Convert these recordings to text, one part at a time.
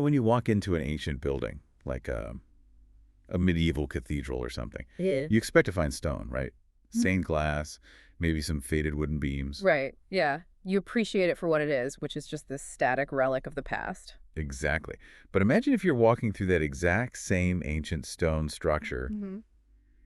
when you walk into an ancient building, like a medieval cathedral or something, Yeah. you expect to find stone, right? Stained glass, maybe some faded wooden beams. Right, yeah. You appreciate it for what it is, which is just this static relic of the past. Exactly. But imagine if you're walking through that exact same ancient stone structure Hmm.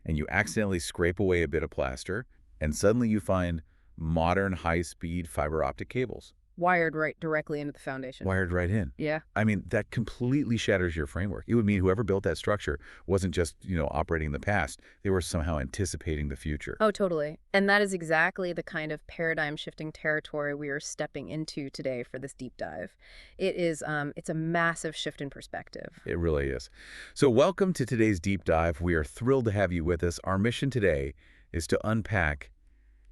and you accidentally scrape away a bit of plaster, and suddenly you find modern high-speed fiber optic cables Wired right directly into the foundation. wired right in. Yeah. I mean, that completely shatters your framework. It would mean whoever built that structure wasn't just, operating in the past. They were somehow anticipating the future. Oh, totally. And that is exactly the kind of paradigm-shifting territory we are stepping into today for this deep dive. It's a massive shift in perspective. It really is. So welcome to today's deep dive. We are thrilled to have you with us. Our mission today is to unpack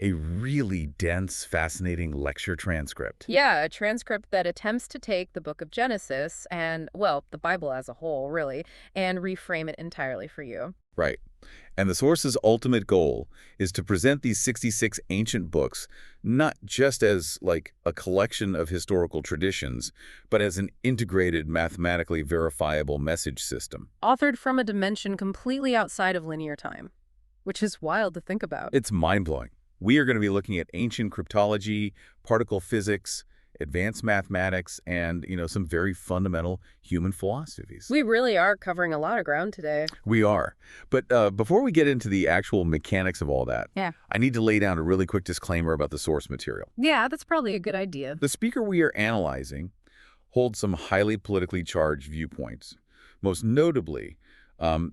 a really dense, fascinating lecture transcript. Yeah, a transcript that attempts to take the book of Genesis and, well, the Bible as a whole, really, and reframe it entirely for you. Right. And the source's ultimate goal is to present these 66 ancient books not just as like a collection of historical traditions, but as an integrated, mathematically verifiable message system. Authored from a dimension completely outside of linear time, which is wild to think about. It's mind-blowing. We are going to be looking at ancient cryptology, particle physics, advanced mathematics, and, some very fundamental human philosophies. We really are covering a lot of ground today. We are. But before we get into the actual mechanics of all that, Yeah. I need to lay down a really quick disclaimer about the source material. Yeah, that's probably a good idea. The speaker we are analyzing holds some highly politically charged viewpoints. Most notably,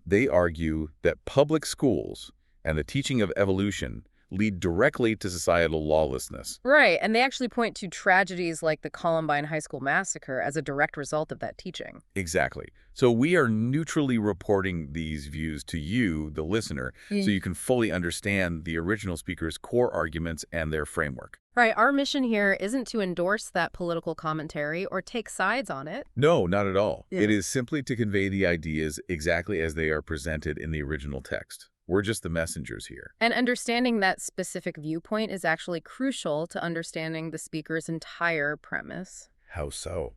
they argue that public schools and the teaching of evolution lead directly to societal lawlessness. Right, and they actually point to tragedies like the Columbine High School massacre as a direct result of that teaching. Exactly. So we are neutrally reporting these views to you, the listener, so you can fully understand the original speaker's core arguments and their framework. Right, our mission here isn't to endorse that political commentary or take sides on it. No, not at all. Yeah. It is simply to convey the ideas exactly as they are presented in the original text. We're just the messengers here. And understanding that specific viewpoint is actually crucial to understanding the speaker's entire premise. How so?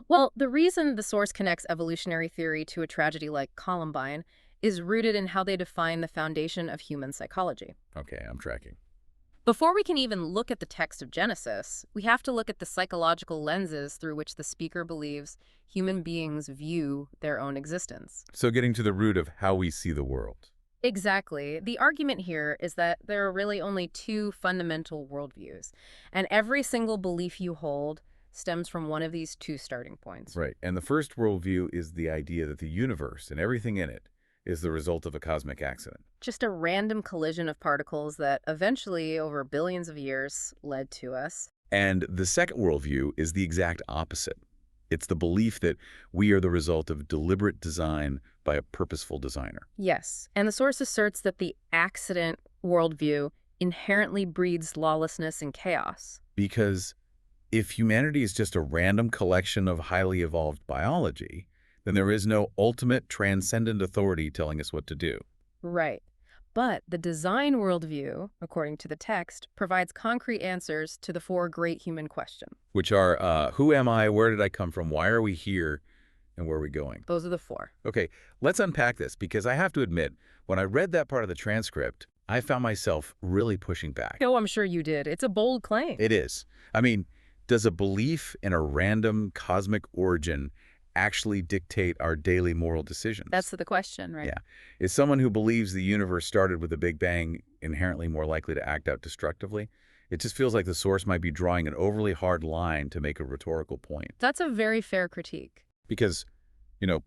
Well, the reason the source connects evolutionary theory to a tragedy like Columbine is rooted in how they define the foundation of human psychology. Okay, I'm tracking. Before we can even look at the text of Genesis, we have to look at the psychological lenses through which the speaker believes human beings view their own existence. So getting to the root of how we see the world. Exactly. The argument here is that there are really only two fundamental worldviews, and every single belief you hold stems from one of these two starting points. Right. And the first worldview is the idea that the universe and everything in it is the result of a cosmic accident. Just a random collision of particles that eventually, over billions of years, led to us. And the second worldview is the exact opposite. It's the belief that we are the result of deliberate design by a purposeful designer. Yes, and the source asserts that the accident worldview inherently breeds lawlessness and chaos. Because if humanity is just a random collection of highly evolved biology, then there is no ultimate transcendent authority telling us what to do. Right. But the design worldview, according to the text, provides concrete answers to the four great human questions. Which are, who am I, where did I come from, why are we here, and where are we going? Those are the four. Okay, let's unpack this, because I have to admit, when I read that part of the transcript, I found myself really pushing back. Oh, I'm sure you did. It's a bold claim. It is. I mean, does a belief in a random cosmic origin actually dictate our daily moral decisions? That's the question, right? Yeah. Is someone who believes the universe started with a Big Bang inherently more likely to act out destructively? It just feels like the source might be drawing an overly hard line to make a rhetorical point. That's a very fair critique. Because,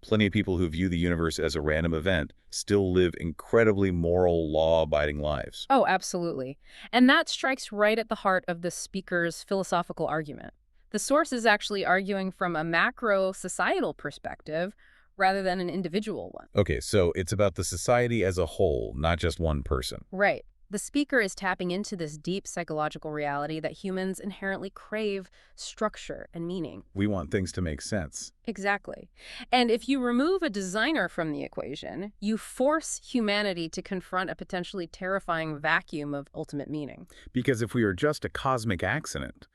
plenty of people who view the universe as a random event still live incredibly moral, law-abiding lives. Oh, absolutely. And that strikes right at the heart of the speaker's philosophical argument. The source is actually arguing from a macro societal perspective rather than an individual one. Okay, so it's about the society as a whole, not just one person. Right. The speaker is tapping into this deep psychological reality that humans inherently crave structure and meaning. We want things to make sense. Exactly. And if you remove a designer from the equation, you force humanity to confront a potentially terrifying vacuum of ultimate meaning. Because if we are just a cosmic accident,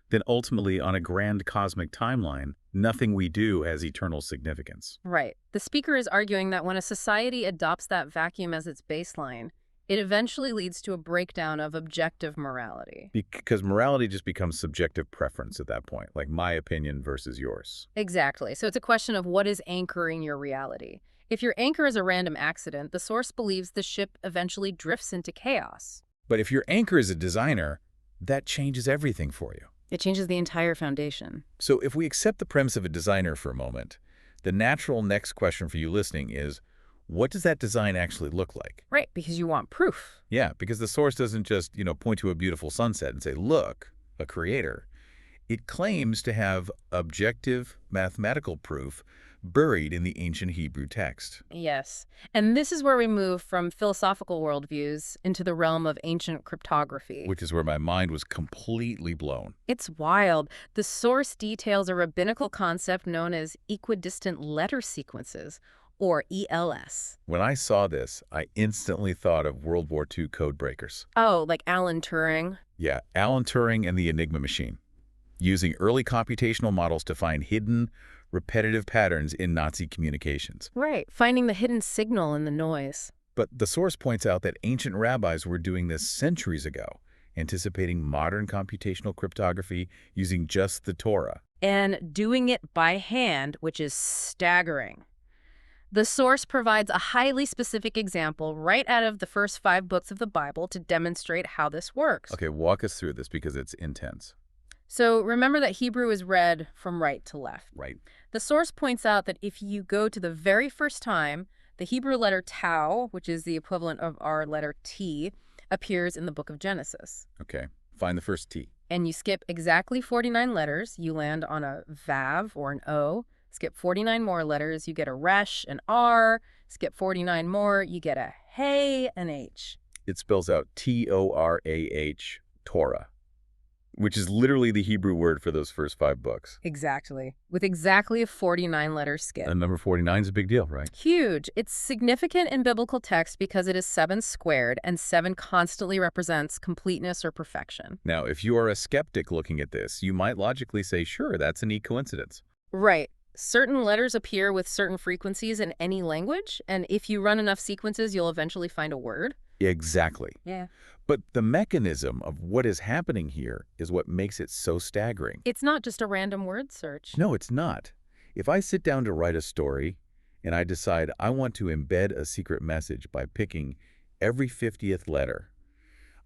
then ultimately on a grand cosmic timeline, Nothing we do has eternal significance. Right. The speaker is arguing that when a society adopts that vacuum as its baseline, it eventually leads to a breakdown of objective morality. Because morality just becomes subjective preference at that point, like my opinion versus yours. Exactly. So it's a question of what is anchoring your reality. If your anchor is a random accident, the source believes the ship eventually drifts into chaos. But if your anchor is a designer, that changes everything for you. It changes the entire foundation. So if we accept the premise of a designer for a moment, the natural next question for you listening is, what does that design actually look like? Right, because you want proof. Yeah, because the source doesn't just, point to a beautiful sunset and say, look, a creator. It claims to have objective mathematical proof buried in the ancient Hebrew text. Yes. And this is where we move from philosophical worldviews into the realm of ancient cryptography. Which is where my mind was completely blown. It's wild. The source details a rabbinical concept known as equidistant letter sequences, or ELS. When I saw this, I instantly thought of World War II code breakers. Oh, like Alan Turing? Yeah, Alan Turing and the Enigma machine, using early computational models to find hidden, repetitive patterns in Nazi communications. Right, finding the hidden signal in the noise. But the source points out that ancient rabbis were doing this centuries ago, anticipating modern computational cryptography using just the Torah. And doing it by hand, which is staggering. The source provides a highly specific example right out of the first 5 books of the Bible to demonstrate how this works. Okay, walk us through this because it's intense. So remember that Hebrew is read from right to left. Right. The source points out that if you go to the very first time, the Hebrew letter tau, which is the equivalent of our letter T, appears in the book of Genesis. Okay, find the first T. And you skip exactly 49 letters, you land on a Vav or an O. Skip 49 more letters, you get a Resh, an R. Skip 49 more, you get a Hey, an H. It spells out Torah, Torah, which is literally the Hebrew word for those first 5 books. Exactly. With exactly a 49-letter skip. And number 49 is a big deal, right? Huge. It's significant in biblical text because it is 7 squared, and 7 constantly represents completeness or perfection. Now, if you are a skeptic looking at this, you might logically say, sure, that's a neat coincidence. Right. Certain letters appear with certain frequencies in any language, and if you run enough sequences, you'll eventually find a word. Exactly. Yeah. But the mechanism of what is happening here is what makes it so staggering. It's not just a random word search. No, it's not. If I sit down to write a story and I decide I want to embed a secret message by picking every 50th letter,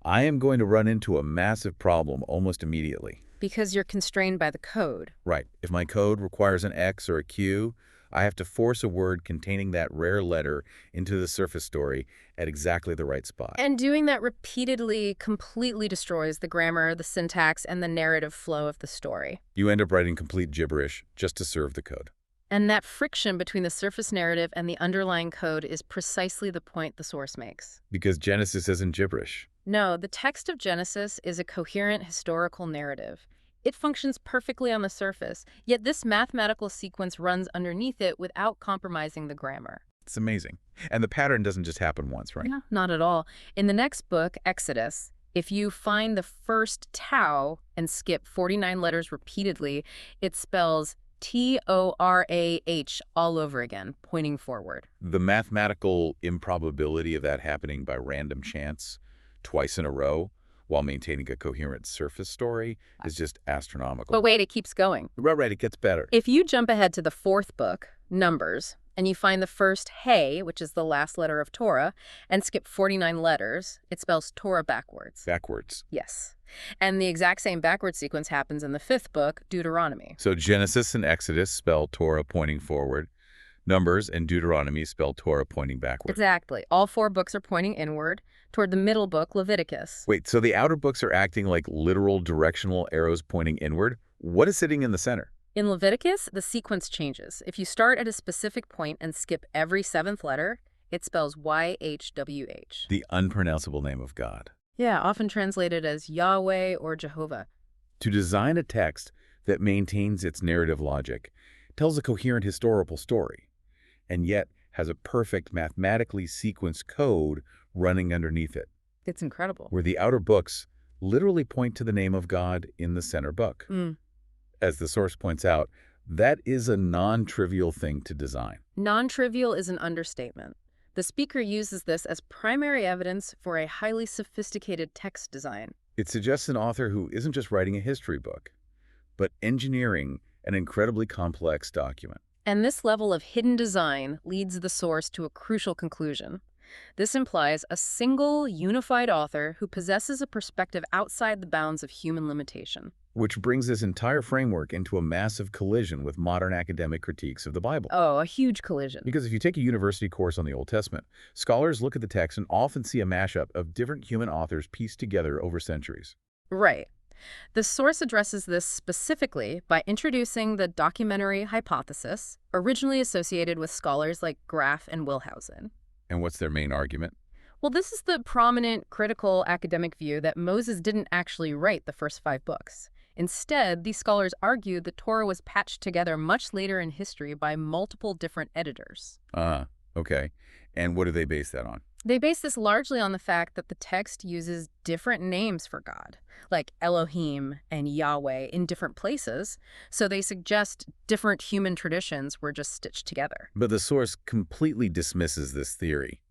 I am going to run into a massive problem almost immediately. Because you're constrained by the code. Right. If my code requires an X or a Q, I have to force a word containing that rare letter into the surface story at exactly the right spot. And doing that repeatedly completely destroys the grammar, the syntax, and the narrative flow of the story. You end up writing complete gibberish just to serve the code. And that friction between the surface narrative and the underlying code is precisely the point the source makes. Because Genesis isn't gibberish. No, the text of Genesis is a coherent historical narrative. It functions perfectly on the surface, yet this mathematical sequence runs underneath it without compromising the grammar. It's amazing. And the pattern doesn't just happen once, right? No, not at all. In the next book, Exodus, if you find the first tau and skip 49 letters repeatedly, it spells Torah all over again, pointing forward. The mathematical improbability of that happening by random chance twice in a row while maintaining a coherent surface story is just astronomical. But wait, it keeps going. Right, it gets better. If you jump ahead to the 4th book, Numbers, and you find the first Hey, which is the last letter of Torah, and skip 49 letters, it spells Torah backwards. Backwards. Yes. And the exact same backward sequence happens in the 5th book, Deuteronomy. So Genesis and Exodus spell Torah pointing forward. Numbers and Deuteronomy spell Torah pointing backward. Exactly. All 4 books are pointing inward toward the middle book, Leviticus. Wait, so the outer books are acting like literal directional arrows pointing inward? What is sitting in the center? In Leviticus, the sequence changes. If you start at a specific point and skip every 7th letter, it spells YHWH. The unpronounceable name of God. Yeah, often translated as Yahweh or Jehovah. To design a text that maintains its narrative logic, tells a coherent historical story, and yet has a perfect mathematically sequenced code running underneath it, It's incredible. where the outer books literally point to the name of God in the center book. As the source points out, That is a non-trivial thing to design. Non-trivial is an understatement. The speaker uses this as primary evidence for a highly sophisticated text design. It suggests an author who isn't just writing a history book, but engineering an incredibly complex document. And this level of hidden design leads the source to a crucial conclusion. This implies a single, unified author who possesses a perspective outside the bounds of human limitation. Which brings this entire framework into a massive collision with modern academic critiques of the Bible. Oh, a huge collision. Because if you take a university course on the Old Testament, scholars look at the text and often see a mashup of different human authors pieced together over centuries. Right. The source addresses this specifically by introducing the documentary hypothesis, originally associated with scholars like Graff and Wellhausen. And what's their main argument? Well, this is the prominent critical academic view that Moses didn't actually write the first 5 books. Instead, these scholars argue the Torah was patched together much later in history by multiple different editors. Okay. And what do they base that on? They base this largely on the fact that the text uses different names for God, like Elohim and Yahweh, in different places, so they suggest different human traditions were just stitched together. But the source completely dismisses this theory.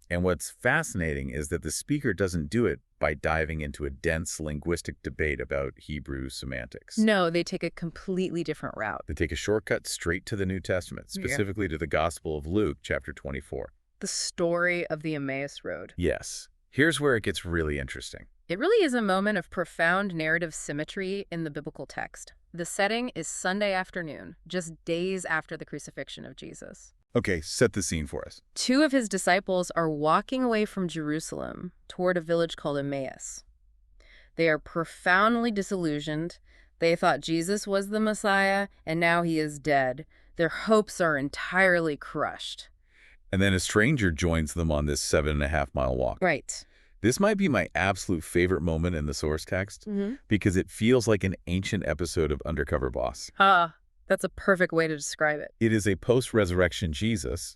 And what's fascinating is that the speaker doesn't do it by diving into a dense linguistic debate about Hebrew semantics. No, they take a completely different route. They take a shortcut straight to the New Testament, specifically to the Gospel of Luke, chapter 24. The story of the Emmaus Road. Yes. Here's where it gets really interesting. It really is a moment of profound narrative symmetry in the biblical text. The setting is Sunday afternoon, just days after the crucifixion of Jesus. Okay, set the scene for us. 2 of his disciples are walking away from Jerusalem toward a village called Emmaus. They are profoundly disillusioned. They thought Jesus was the Messiah, and now he is dead. Their hopes are entirely crushed. And then a stranger joins them on this 7.5-mile walk. Right. This might be my absolute favorite moment in the source text because it feels like an ancient episode of Undercover Boss. That's a perfect way to describe it. It is a post-resurrection Jesus,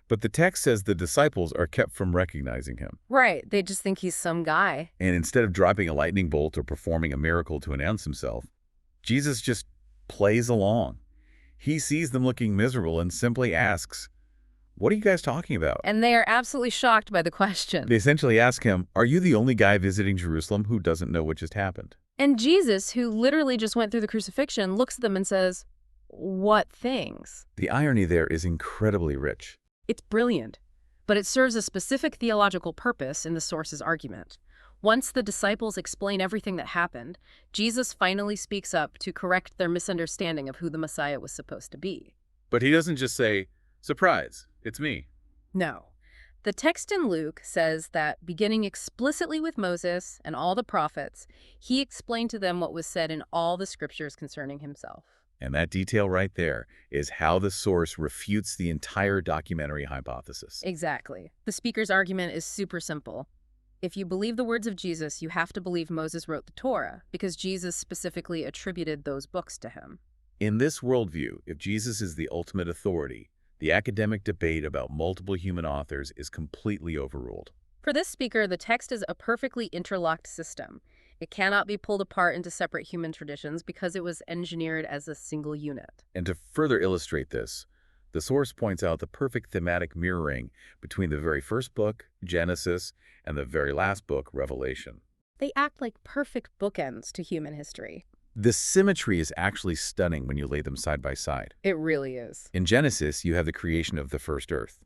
but the text says the disciples are kept from recognizing him. Right. They just think he's some guy. And instead of dropping a lightning bolt or performing a miracle to announce himself, Jesus just plays along. He sees them looking miserable and simply asks, "What are you guys talking about?" And they are absolutely shocked by the question. They essentially ask him, "Are you the only guy visiting Jerusalem who doesn't know what just happened?" And Jesus, who literally just went through the crucifixion, looks at them and says, "What things?" The irony there is incredibly rich. It's brilliant, but it serves a specific theological purpose in the source's argument. Once the disciples explain everything that happened, Jesus finally speaks up to correct their misunderstanding of who the Messiah was supposed to be. But he doesn't just say, "Surprise, it's me." No. The text in Luke says that, beginning explicitly with Moses and all the prophets, he explained to them what was said in all the scriptures concerning himself. And that detail right there is how the source refutes the entire documentary hypothesis. Exactly. The speaker's argument is super simple. If you believe the words of Jesus, you have to believe Moses wrote the Torah, because Jesus specifically attributed those books to him. In this worldview, if Jesus is the ultimate authority, the academic debate about multiple human authors is completely overruled. For this speaker, the text is a perfectly interlocked system. It cannot be pulled apart into separate human traditions because it was engineered as a single unit. And to further illustrate this, the source points out the perfect thematic mirroring between the very first book, Genesis, and the very last book, Revelation. They act like perfect bookends to human history. The symmetry is actually stunning when you lay them side by side. It really is. In Genesis, you have the creation of the first earth.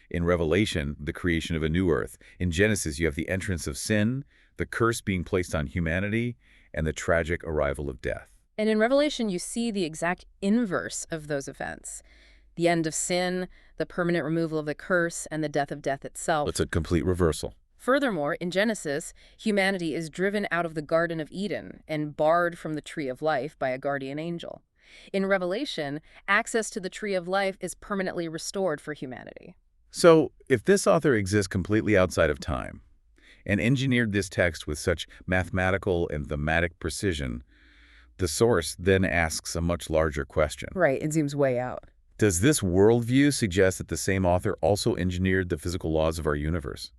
In Revelation, the creation of a new earth. In Genesis, you have the entrance of sin, the curse being placed on humanity, and the tragic arrival of death. And in Revelation, you see the exact inverse of those events. The end of sin, the permanent removal of the curse, and the death of death itself. It's a complete reversal. Furthermore, in Genesis, humanity is driven out of the Garden of Eden and barred from the Tree of Life by a guardian angel. In Revelation, access to the Tree of Life is permanently restored for humanity. So, if this author exists completely outside of time and engineered this text with such mathematical and thematic precision, the source then asks a much larger question. Right, it zooms way out. Does this worldview suggest that the same author also engineered the physical laws of our universe?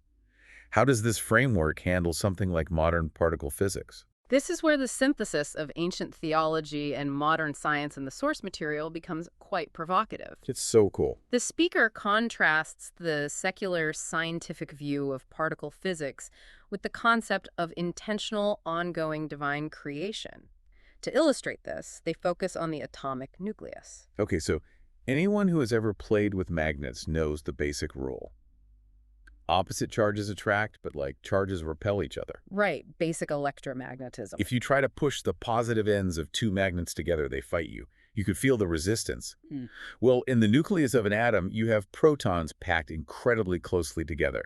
How does this framework handle something like modern particle physics? This is where the synthesis of ancient theology and modern science in the source material becomes quite provocative. It's so cool. The speaker contrasts the secular scientific view of particle physics with the concept of intentional, ongoing divine creation. To illustrate this, they focus on the atomic nucleus. Okay, so anyone who has ever played with magnets knows the basic rule. Opposite charges attract, but charges repel each other. Right, basic electromagnetism. If you try to push the positive ends of two magnets together, they fight you. You could feel the resistance. Well, in the nucleus of an atom, you have protons packed incredibly closely together.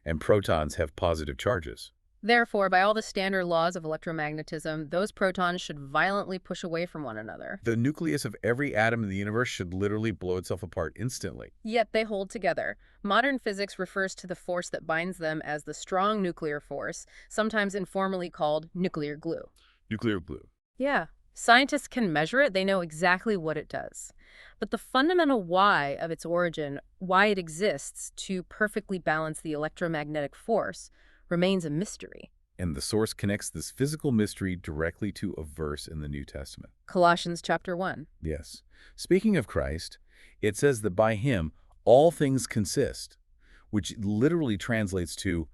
And protons have positive charges. Therefore, by all the standard laws of electromagnetism, those protons should violently push away from one another. The nucleus of every atom in the universe should literally blow itself apart instantly. Yet they hold together. Modern physics refers to the force that binds them as the strong nuclear force, sometimes informally called nuclear glue. Nuclear glue. Yeah. Scientists can measure it, they know exactly what it does. But the fundamental why of its origin, why it exists to perfectly balance the electromagnetic force, remains a mystery. And the source connects this physical mystery directly to a verse in the New Testament. Colossians chapter 1. Yes. Speaking of Christ, it says that by him all things consist, which literally translates to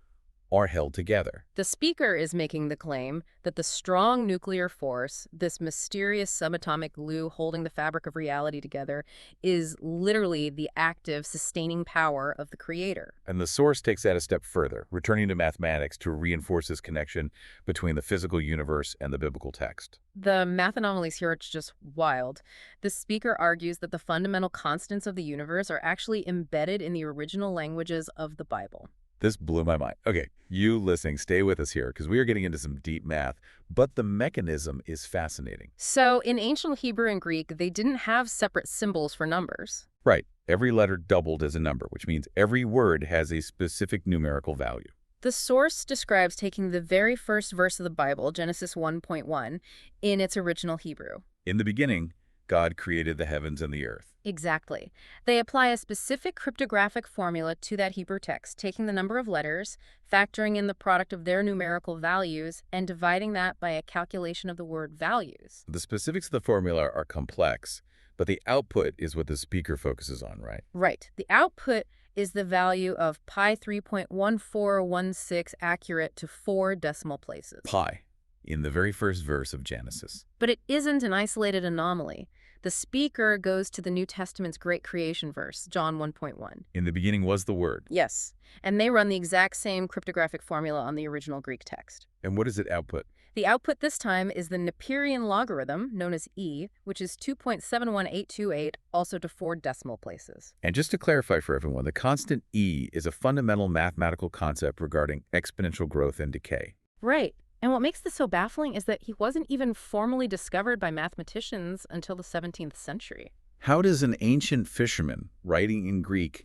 are held together. The speaker is making the claim that the strong nuclear force, this mysterious subatomic glue holding the fabric of reality together, is literally the active, sustaining power of the Creator. And the source takes that a step further, returning to mathematics to reinforce this connection between the physical universe and the biblical text. The math anomalies here are just wild. The speaker argues that the fundamental constants of the universe are actually embedded in the original languages of the Bible. This blew my mind. Okay, you listening, stay with us here because we are getting into some deep math, but the mechanism is fascinating. So in ancient Hebrew and Greek, they didn't have separate symbols for numbers. Right. Every letter doubled as a number, which means every word has a specific numerical value. The source describes taking the very first verse of the Bible, Genesis 1.1, in its original Hebrew. In the beginning, God created the heavens and the earth. Exactly. They apply a specific cryptographic formula to that Hebrew text, taking the number of letters, factoring in the product of their numerical values, and dividing that by a calculation of the word values. The specifics of the formula are complex, but the output is what the speaker focuses on, right? Right. The output is the value of pi 3.1416 accurate to 4 decimal places. Pi, in the very first verse of Genesis. But it isn't an isolated anomaly. The speaker goes to the New Testament's great creation verse, John 1.1. In the beginning was the Word. Yes, and they run the exact same cryptographic formula on the original Greek text. And what does it output? The output this time is the Neperian logarithm, known as E, which is 2.71828, also to 4 decimal places. And just to clarify for everyone, the constant E is a fundamental mathematical concept regarding exponential growth and decay. Right. And what makes this so baffling is that he wasn't even formally discovered by mathematicians until the 17th century. How does an ancient fisherman writing in Greek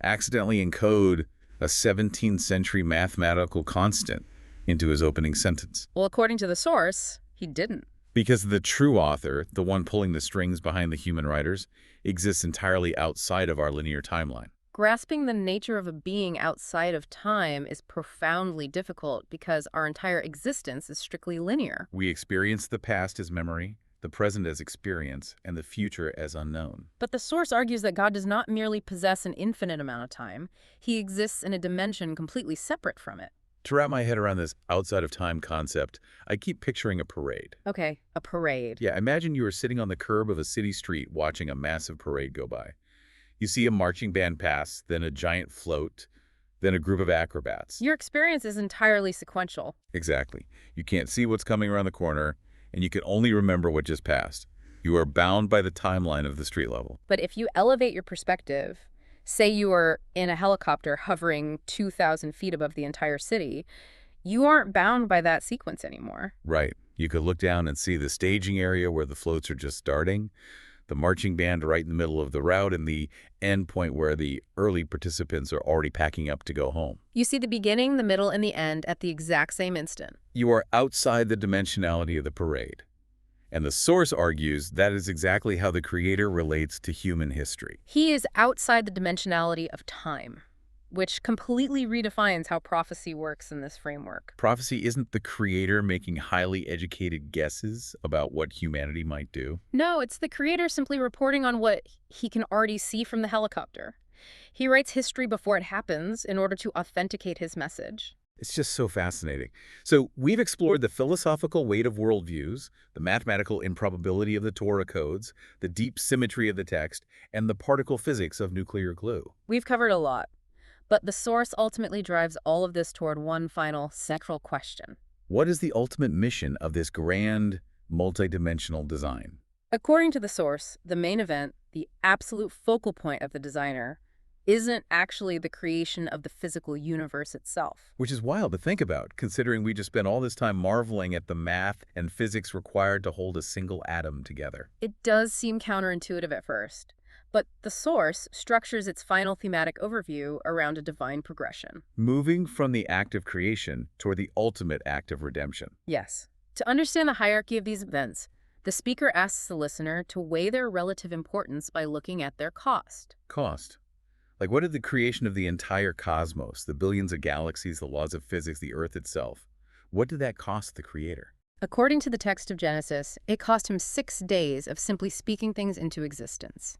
accidentally encode a 17th century mathematical constant into his opening sentence? Well, according to the source, he didn't. Because the true author, the one pulling the strings behind the human writers, exists entirely outside of our linear timeline. Grasping the nature of a being outside of time is profoundly difficult because our entire existence is strictly linear. We experience the past as memory, the present as experience, and the future as unknown. But the source argues that God does not merely possess an infinite amount of time. He exists in a dimension completely separate from it. To wrap my head around this outside-of-time concept, I keep picturing a parade. Okay, a parade. Yeah, imagine you are sitting on the curb of a city street watching a massive parade go by. You see a marching band pass, then a giant float, then a group of acrobats. Your experience is entirely sequential. Exactly. You can't see what's coming around the corner, and you can only remember what just passed. You are bound by the timeline of the street level. But if you elevate your perspective, say you are in a helicopter hovering 2,000 feet above the entire city, you aren't bound by that sequence anymore. Right. You could look down and see the staging area where the floats are just starting, the marching band right in the middle of the route, and the end point where the early participants are already packing up to go home. You see the beginning, the middle, and the end at the exact same instant. You are outside the dimensionality of the parade. And the source argues that is exactly how the Creator relates to human history. He is outside the dimensionality of time. which completely redefines how prophecy works in this framework. Prophecy isn't the creator making highly educated guesses about what humanity might do. No, it's the creator simply reporting on what he can already see from the helicopter. He writes history before it happens in order to authenticate his message. It's just so fascinating. So we've explored the philosophical weight of worldviews, the mathematical improbability of the Torah codes, the deep symmetry of the text, and the particle physics of nuclear glue. We've covered a lot, but the source ultimately drives all of this toward one final central question. What is the ultimate mission of this grand, multidimensional design? According to the source, the main event, the absolute focal point of the designer, isn't actually the creation of the physical universe itself. Which is wild to think about, considering we just spent all this time marveling at the math and physics required to hold a single atom together. It does seem counterintuitive at first, but the source structures its final thematic overview around a divine progression. Moving from the act of creation toward the ultimate act of redemption. Yes. To understand the hierarchy of these events, the speaker asks the listener to weigh their relative importance by looking at their cost. Cost. Like, what did the creation of the entire cosmos, the billions of galaxies, the laws of physics, the Earth itself, what did that cost the creator? According to the text of Genesis, it cost him 6 days of simply speaking things into existence.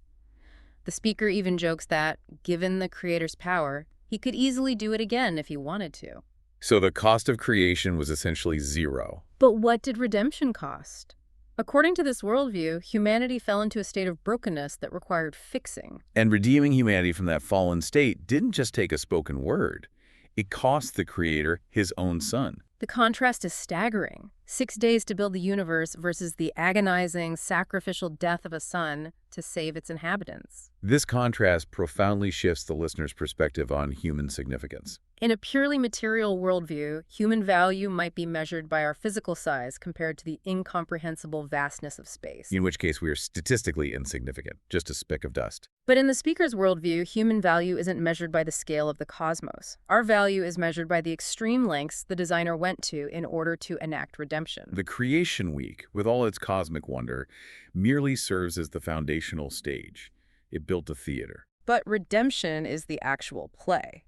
The speaker even jokes that, given the creator's power, he could easily do it again if he wanted to. So the cost of creation was essentially zero. But what did redemption cost? According to this worldview, humanity fell into a state of brokenness that required fixing. And redeeming humanity from that fallen state didn't just take a spoken word. It cost the creator his own son. The contrast is staggering. 6 days to build the universe versus the agonizing, sacrificial death of a son to save its inhabitants. This contrast profoundly shifts the listener's perspective on human significance. In a purely material worldview, human value might be measured by our physical size compared to the incomprehensible vastness of space. In which case we are statistically insignificant, just a speck of dust. But in the speaker's worldview, human value isn't measured by the scale of the cosmos. Our value is measured by the extreme lengths the designer went to in order to enact redemption. The creation week, with all its cosmic wonder, merely serves as the foundational stage. It built a theater. But redemption is the actual play.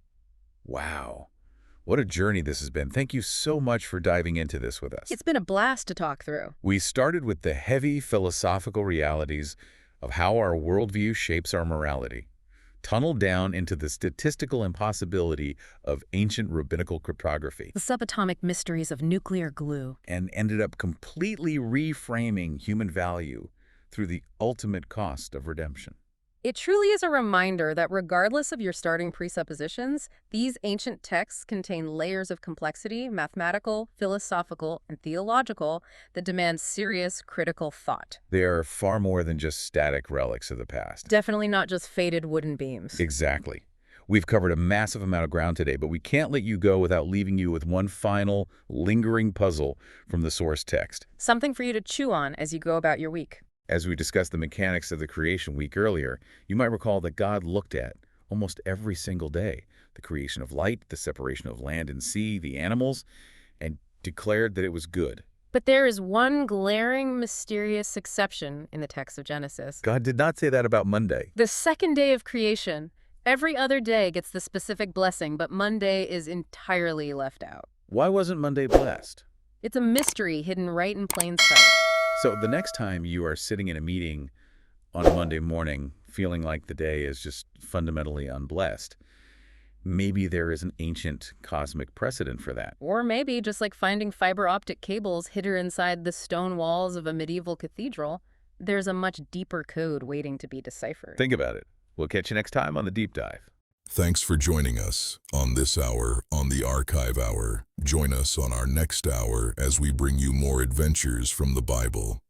Wow. What a journey this has been. Thank you so much for diving into this with us. It's been a blast to talk through. We started with the heavy philosophical realities of how our worldview shapes our morality, tunneled down into the statistical impossibility of ancient rabbinical cryptography, The subatomic mysteries of nuclear glue. and ended up completely reframing human value through the ultimate cost of redemption. It truly is a reminder that regardless of your starting presuppositions, these ancient texts contain layers of complexity, mathematical, philosophical, and theological, that demand serious, critical thought. They are far more than just static relics of the past. Definitely not just faded wooden beams. Exactly. We've covered a massive amount of ground today, but we can't let you go without leaving you with one final, lingering puzzle from the source text. Something for you to chew on as you go about your week. As we discussed the mechanics of the creation week earlier, you might recall that God looked at, almost every single day, the creation of light, the separation of land and sea, the animals, and declared that it was good. But there is one glaring, mysterious exception in the text of Genesis. God did not say that about Monday. The second day of creation. Every other day gets the specific blessing, but Monday is entirely left out. Why wasn't Monday blessed? It's a mystery hidden right in plain sight. So the next time you are sitting in a meeting on a Monday morning feeling like the day is just fundamentally unblessed, maybe there is an ancient cosmic precedent for that. Or maybe, just like finding fiber optic cables hidden inside the stone walls of a medieval cathedral, there's a much deeper code waiting to be deciphered. Think about it. We'll catch you next time on The Deep Dive. Thanks for joining us on this hour on the Archive Hour. Join us on our next hour as we bring you more adventures from the Bible.